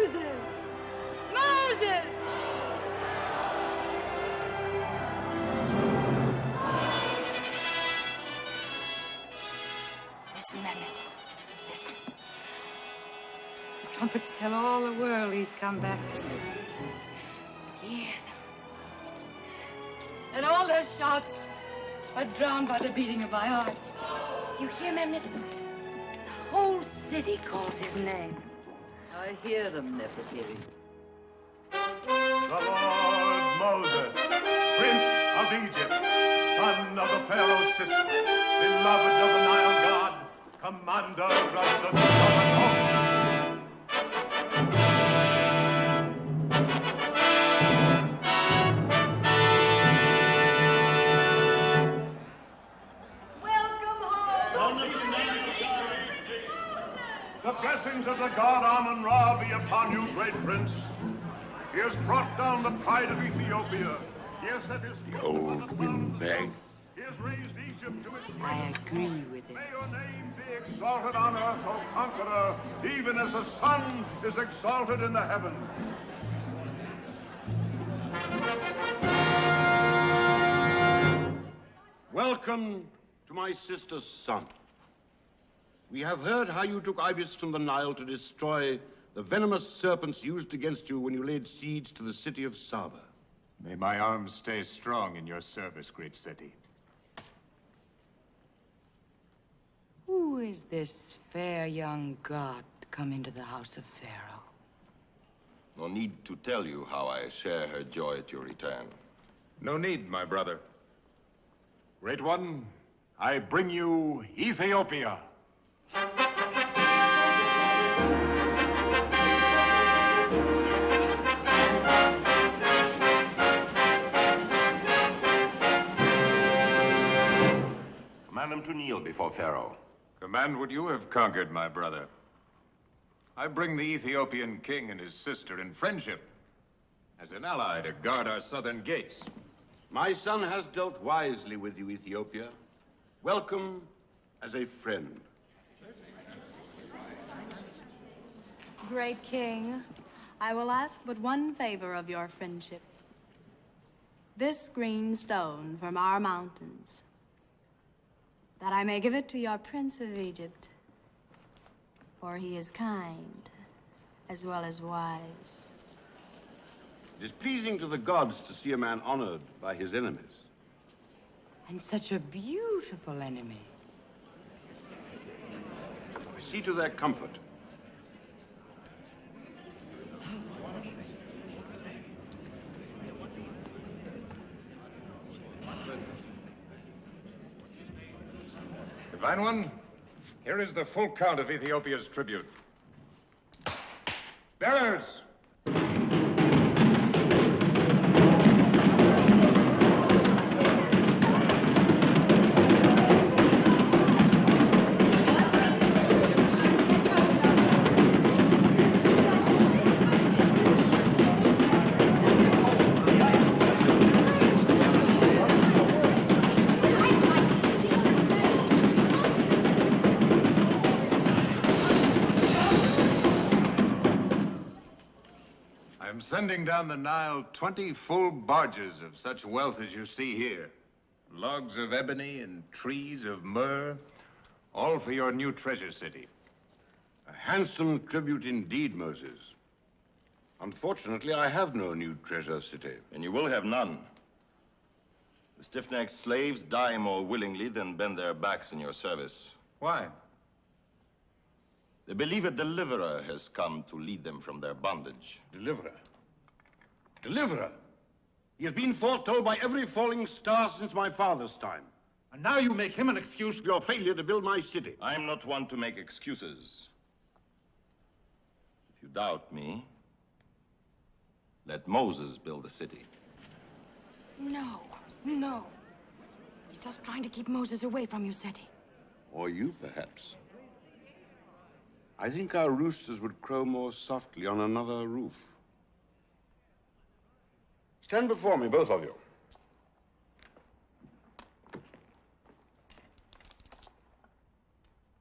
Moses! Moses! Listen, Mammoth. Listen. The trumpets tell all the world he's come back. Hear them. And all their shouts are drowned by the beating of my heart. You hear, Mammoth? The whole city calls his name. I hear them, Nefertiti. The Lord Moses, Prince of Egypt, son of the Pharaoh's sister, beloved of the Nile god, commander of the stubborn host. The blessings of the god Amun-Ra be upon you, great prince. He has brought down the pride of Ethiopia. He has set his The old windbag. He has raised Egypt to its I agree with it. May your name be exalted on earth, O conqueror, even as the sun is exalted in the heavens. Welcome to my sister's son. We have heard how you took Ibis from the Nile to destroy the venomous serpents used against you when you laid siege to the city of Saba. May my arms stay strong in your service, great city. Who is this fair young god come into the house of Pharaoh? No need to tell you how I share her joy at your return. No need, my brother. Great one, I bring you Ethiopia. Command them to kneel before Pharaoh. Command what you have conquered, my brother. I bring the Ethiopian king and his sister in friendship, as an ally to guard our southern gates. My son has dealt wisely with you, Ethiopia. Welcome as a friend. Great king, I will ask but one favor of your friendship. This green stone from our mountains, that I may give it to your prince of Egypt, for he is kind as well as wise. It is pleasing to the gods to see a man honored by his enemies. And such a beautiful enemy. See to their comfort. Divine One, here is the full count of Ethiopia's tribute. Bearers! Sending down the Nile 20 full barges of such wealth as you see here. Logs of ebony and trees of myrrh, all for your new treasure city. A handsome tribute indeed, Moses. Unfortunately, I have no new treasure city. And you will have none. The stiff-necked slaves die more willingly than bend their backs in your service. Why? They believe a deliverer has come to lead them from their bondage. Deliverer? Deliverer? He has been foretold by every falling star since my father's time. And now you make him an excuse for your failure to build my city. I'm not one to make excuses. If you doubt me, let Moses build the city. No, no. He's just trying to keep Moses away from your city. Or you, perhaps. I think our roosters would crow more softly on another roof. Stand before me, both of you.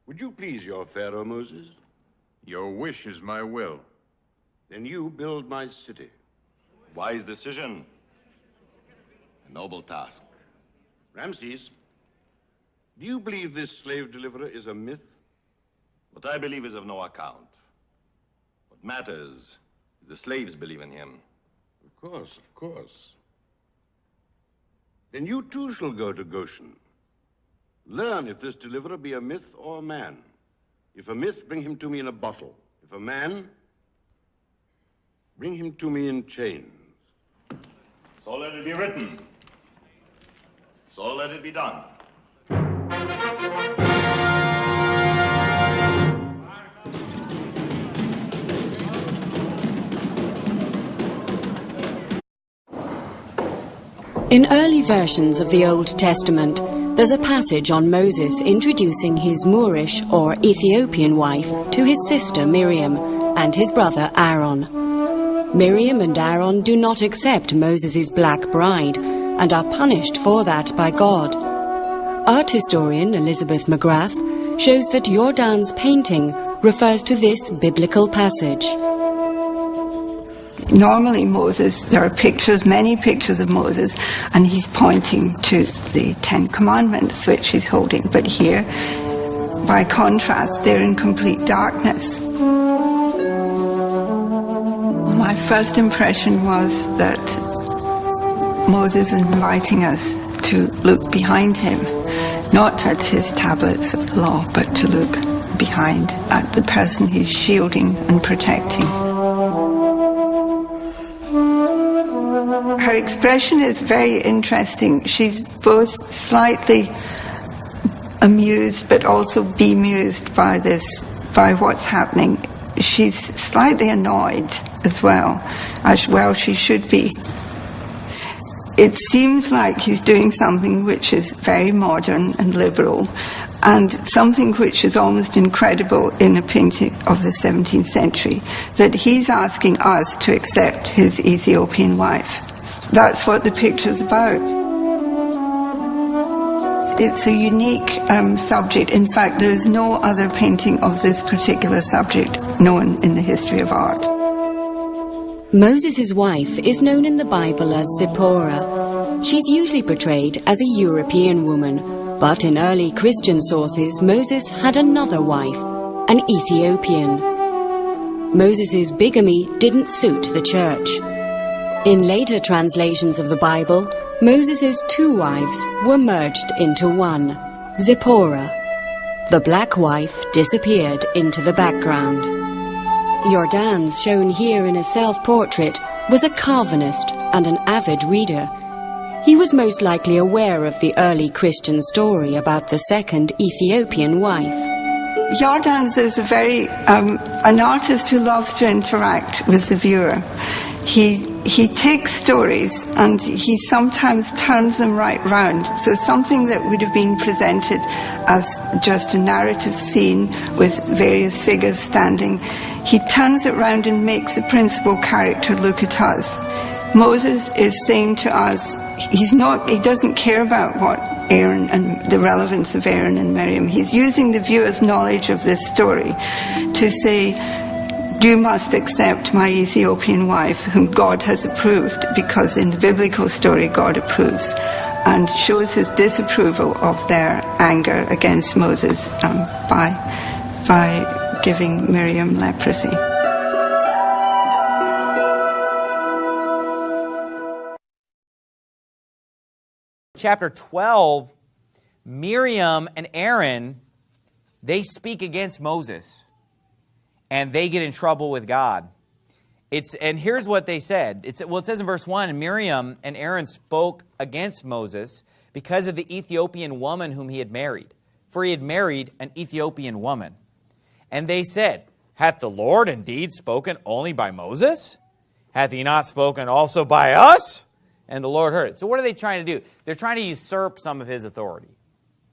Would you please your Pharaoh, Moses? Your wish is my will. Then you build my city. Wise decision. A noble task. Ramses, do you believe this slave deliverer is a myth? What I believe is of no account. What matters is the slaves believe in him. Of course, of course. Then you too shall go to Goshen. Learn if this deliverer be a myth or a man. If a myth, bring him to me in a bottle. If a man, bring him to me in chains. So let it be written. So let it be done. In early versions of the Old Testament, there's a passage on Moses introducing his Moorish or Ethiopian wife to his sister Miriam and his brother Aaron. Miriam and Aaron do not accept Moses' black bride and are punished for that by God. Art historian Elizabeth McGrath shows that Jordaan's painting refers to this biblical passage. Normally Moses, there are pictures, many pictures of Moses, and he's pointing to the Ten Commandments which he's holding. But here, by contrast, they're in complete darkness. My first impression was that Moses is inviting us to look behind him, not at his tablets of the law, but to look behind at the person he's shielding and protecting. Her expression is very interesting. She's both slightly amused but also bemused by this, by what's happening. She's slightly annoyed as well she should be. It seems like he's doing something which is very modern and liberal, and something which is almost incredible in a painting of the 17th century, that he's asking us to accept his Ethiopian wife. That's what the picture's about. It's a unique subject. In fact, there is no other painting of this particular subject known in the history of art. Moses' wife is known in the Bible as Zepporra. She's usually portrayed as a European woman, but in early Christian sources, Moses had another wife, an Ethiopian. Moses' bigamy didn't suit the church. In later translations of the Bible, Moses' two wives were merged into one, Zepporra. The black wife disappeared into the background. Jordaan's, shown here in a self-portrait, was a Calvinist and an avid reader. He was most likely aware of the early Christian story about the second Ethiopian wife. Jordaan's is an artist who loves to interact with the viewer. He takes stories and he sometimes turns them right round. So something that would have been presented as just a narrative scene with various figures standing, he turns it round and makes the principal character look at us. Moses is saying to us, he doesn't care about what Aaron and the relevance of Aaron and Miriam. He's using the viewer's knowledge of this story to say, you must accept my Ethiopian wife, whom God has approved, because in the biblical story God approves, and shows his disapproval of their anger against Moses by giving Miriam leprosy. Chapter 12, Miriam and Aaron, they speak against Moses. And they get in trouble with God. And here's what they said. It says in verse 1, Miriam and Aaron spoke against Moses because of the Ethiopian woman whom he had married. For he had married an Ethiopian woman. And they said, hath the Lord indeed spoken only by Moses? Hath he not spoken also by us? And the Lord heard it. So what are they trying to do? They're trying to usurp some of his authority.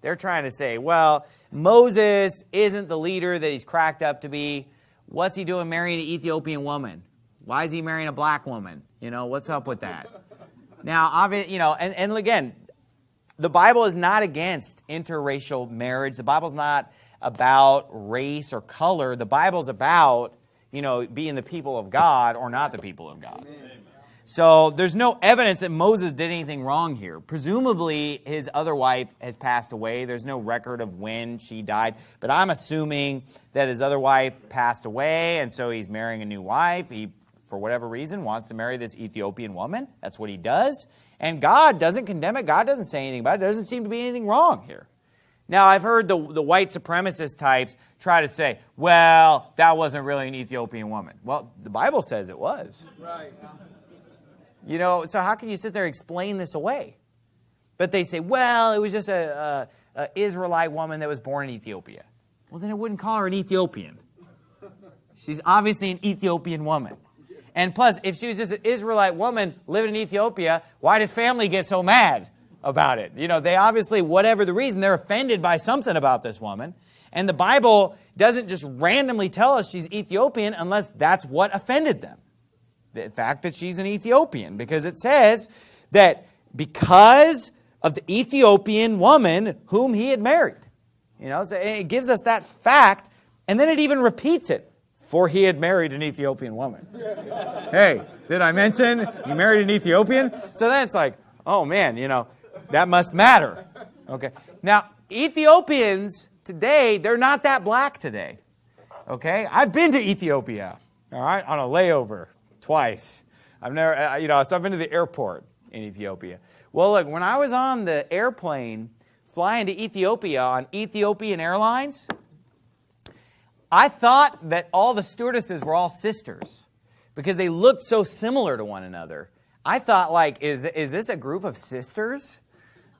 They're trying to say, well, Moses isn't the leader that he's cracked up to be. What's he doing marrying an Ethiopian woman? Why is he marrying a black woman? What's up with that? Now, and again, the Bible is not against interracial marriage. The Bible's not about race or color. The Bible's about being the people of God or not the people of God. So there's no evidence that Moses did anything wrong here. Presumably, his other wife has passed away. There's no record of when she died. But I'm assuming that his other wife passed away, and so he's marrying a new wife. He, for whatever reason, wants to marry this Ethiopian woman. That's what he does. And God doesn't condemn it. God doesn't say anything about it. There doesn't seem to be anything wrong here. Now, I've heard the white supremacist types try to say, well, that wasn't really an Ethiopian woman. Well, the Bible says it was. Right. So how can you sit there and explain this away? But they say, well, it was just a Israelite woman that was born in Ethiopia. Well, then it wouldn't call her an Ethiopian. She's obviously an Ethiopian woman. And plus, if she was just an Israelite woman living in Ethiopia, why does family get so mad about it? They obviously, whatever the reason, they're offended by something about this woman. And the Bible doesn't just randomly tell us she's Ethiopian unless that's what offended them. The fact that she's an Ethiopian, because it says that because of the Ethiopian woman whom he had married. So it gives us that fact, and then it even repeats it. For he had married an Ethiopian woman. Hey, did I mention you married an Ethiopian? So then it's like, oh man, that must matter. Okay. Now, Ethiopians today, they're not that black today. Okay. I've been to Ethiopia, all right, on a layover twice. I've never, so I've been to the airport in Ethiopia. Well, look, when I was on the airplane flying to Ethiopia on Ethiopian Airlines, I thought that all the stewardesses were all sisters because they looked so similar to one another. I thought, is this a group of sisters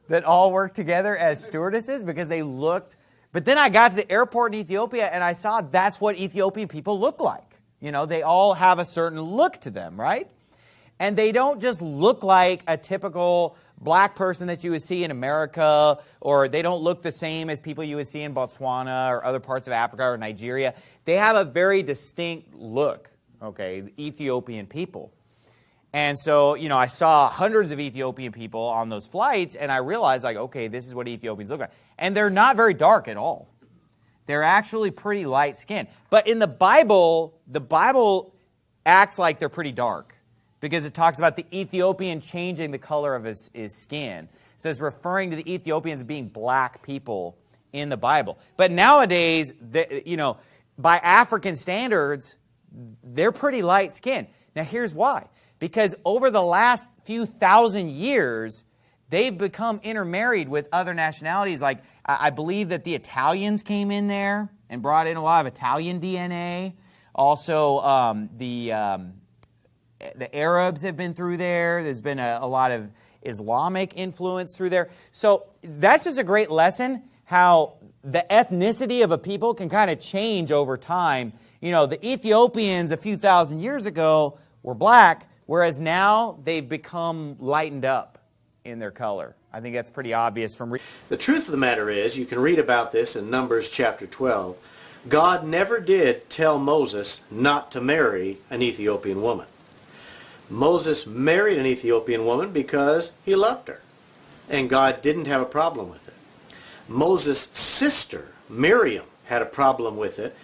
that all work together as stewardesses because they looked... But then I got to the airport in Ethiopia and I saw that's what Ethiopian people look like. They all have a certain look to them, right? And they don't just look like a typical black person that you would see in America, or they don't look the same as people you would see in Botswana or other parts of Africa or Nigeria. They have a very distinct look, okay, the Ethiopian people. And so, I saw hundreds of Ethiopian people on those flights, and I realized, okay, this is what Ethiopians look like. And they're not very dark at all. They're actually pretty light skinned. But in the Bible acts like they're pretty dark because it talks about the Ethiopian changing the color of his skin. So it's referring to the Ethiopians being black people in the Bible. But nowadays, by African standards, they're pretty light skinned. Now here's why. Because over the last few thousand years, they've become intermarried with other nationalities. Like, I believe that the Italians came in there and brought in a lot of Italian DNA. Also, the Arabs have been through there. There's been a lot of Islamic influence through there. So that's just a great lesson, how the ethnicity of a people can kind of change over time. The Ethiopians a few thousand years ago were black, whereas now they've become lightened up in their color. I think that's pretty obvious from... The truth of the matter is, you can read about this in Numbers chapter 12, God never did tell Moses not to marry an Ethiopian woman. Moses married an Ethiopian woman because he loved her, and God didn't have a problem with it. Moses' sister, Miriam, had a problem with it,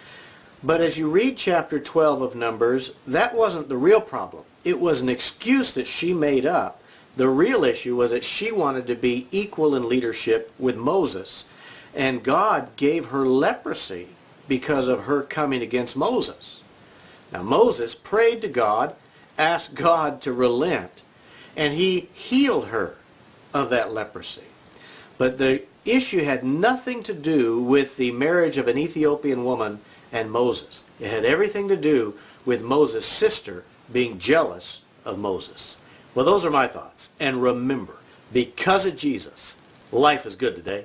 but as you read chapter 12 of Numbers, that wasn't the real problem. It was an excuse that she made up. The real issue was that she wanted to be equal in leadership with Moses, and God gave her leprosy because of her coming against Moses. Now Moses prayed to God, asked God to relent, and he healed her of that leprosy. But the issue had nothing to do with the marriage of an Ethiopian woman and Moses. It had everything to do with Moses' sister being jealous of Moses. Well, those are my thoughts. And remember, because of Jesus, life is good today.